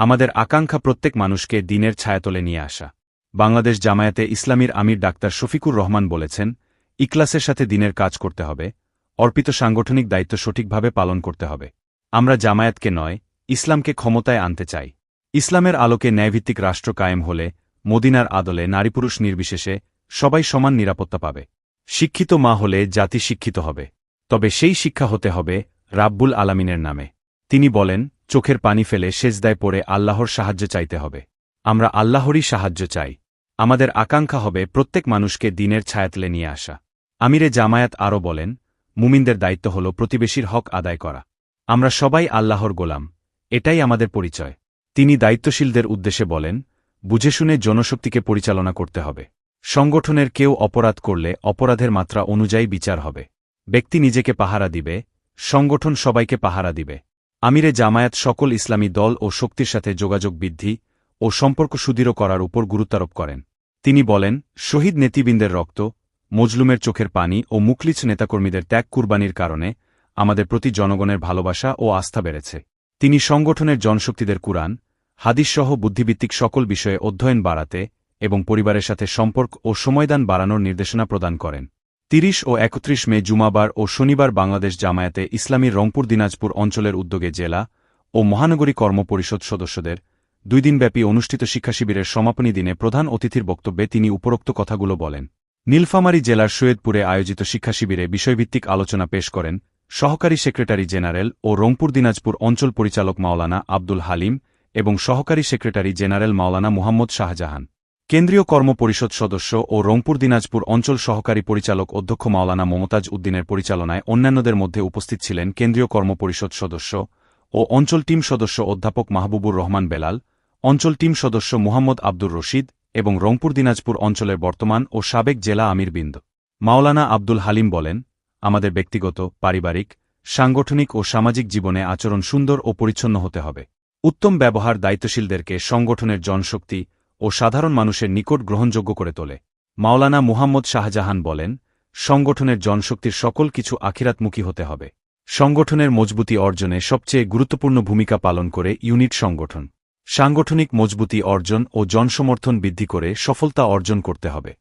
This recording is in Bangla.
আমাদের আকাঙ্ক্ষা প্রত্যেক মানুষকে দ্বীনের ছায়াতলে নিয়ে আসা। বাংলাদেশ জামায়াতে ইসলামীর আমির ডাক্তার শফিকুর রহমান বলেছেন, ইখলাসের সাথে দ্বীনের কাজ করতে হবে, অর্পিত সাংগঠনিক দায়িত্ব সঠিকভাবে পালন করতে হবে। আমরা জামায়াতকে নয়, ইসলামকে ক্ষমতায় আনতে চাই। ইসলামের আলোকে ন্যায়ভিত্তিক রাষ্ট্র কায়েম হলে মদিনার আদলে নারী-পুরুষ নির্বিশেষে সবাই সমান নিরাপত্তা পাবে। শিক্ষিত মা হলে জাতি শিক্ষিত হবে। তবে সেই শিক্ষা হতে হবে রাব্বুল আলামিনের নামে। তিনি বলেন, চোখের পানি ফেলে সেজদায় পড়ে আল্লাহর সাহায্য চাইতে হবে। আমরা আল্লাহরই সাহায্য চাই। আমাদের আকাঙ্ক্ষা হবে প্রত্যেক মানুষকে দ্বীনের ছায়াতলে নিয়ে আসা। আমিরে জামায়াত আরও বলেন, মুমিনদের দায়িত্ব হল প্রতিবেশীর হক আদায় করা। আমরা সবাই আল্লাহর গোলাম, এটাই আমাদের পরিচয়। তিনি দায়িত্বশীলদের উদ্দেশ্যে বলেন, বুঝেশুনে জনশক্তিকে পরিচালনা করতে হবে। সংগঠনের কেউ অপরাধ করলে অপরাধের মাত্রা অনুযায়ী বিচার হবে। ব্যক্তি নিজেকে পাহারা দিবে, সংগঠন সবাইকে পাহারা দিবে। আমিরে জামায়াত সকল ইসলামী দল ও শক্তির সাথে যোগাযোগ বৃদ্ধি ও সম্পর্ক সুদৃঢ় করার উপর গুরুত্বারোপ করেন। তিনি বলেন, শহীদ নেতৃবৃন্দের রক্ত, মজলুমের চোখের পানি ও মুখলিছ নেতাকর্মীদের ত্যাগ কুরবানির কারণে আমাদের প্রতি জনগণের ভালোবাসা ও আস্থা বেড়েছে। তিনি সংগঠনের জনশক্তিদের কুরআন, হাদিসসহ বুদ্ধিভিত্তিক সকল বিষয়ে অধ্যয়ন বাড়াতে এবং পরিবারের সাথে সম্পর্ক ও সময়দান বাড়ানোর নির্দেশনা প্রদান করেন। ৩০ ও ৩১ মে জুমাবার ও শনিবার বাংলাদেশ জামায়াতে ইসলামীর রংপুর দিনাজপুর অঞ্চলের উদ্যোগে জেলা ও মহানগরী কর্মপরিষদ সদস্যদের ২ দিনব্যাপী অনুষ্ঠিত শিক্ষাশিবিরের সমাপনী দিনে প্রধান অতিথির বক্তব্যে তিনি উপরোক্ত কথাগুলো বলেন। নীলফামারী জেলার সৈয়দপুরে আয়োজিত শিক্ষাশিবিরে বিষয়ভিত্তিক আলোচনা পেশ করেন সহকারী সেক্রেটারি জেনারেল ও রংপুর দিনাজপুর অঞ্চল পরিচালক মাওলানা আব্দুল হালিম এবং সহকারী সেক্রেটারি জেনারেল মাওলানা মুহাম্মদ শাহজাহান। কেন্দ্রীয় কর্মপরিষদ সদস্য ও রংপুর দিনাজপুর অঞ্চল সহকারী পরিচালক অধ্যক্ষ মাওলানা মমতাজ উদ্দিনের পরিচালনায় অন্যান্যদের মধ্যে উপস্থিত ছিলেন কেন্দ্রীয় কর্মপরিষদ সদস্য ও অঞ্চল টিম সদস্য অধ্যাপক মাহবুবুর রহমান বেলাল, অঞ্চল টিম সদস্য মুহাম্মদ আব্দুর রশিদ এবং রংপুর দিনাজপুর অঞ্চলের বর্তমান ও সাবেক জেলা আমিরবৃন্দ। মাওলানা আব্দুল হালিম বলেন, আমাদের ব্যক্তিগত, পারিবারিক, সাংগঠনিক ও সামাজিক জীবনে আচরণ সুন্দর ও পরিচ্ছন্ন হতে হবে। উত্তম ব্যবহার দায়িত্বশীলদেরকে সংগঠনের জনশক্তি ও সাধারণ মানুষের নিকট গ্রহণযোগ্য করে তোলে। মাওলানা মুহাম্মদ শাহজাহান বলেন, সংগঠনের জনশক্তির সকল কিছু আখিরাতমুখী হতে হবে। সংগঠনের মজবুতি অর্জনে সবচেয়ে গুরুত্বপূর্ণ ভূমিকা পালন করে ইউনিট সংগঠন। সাংগঠনিক মজবুতি অর্জন ও জনসমর্থন বৃদ্ধি করে সফলতা অর্জন করতে হবে।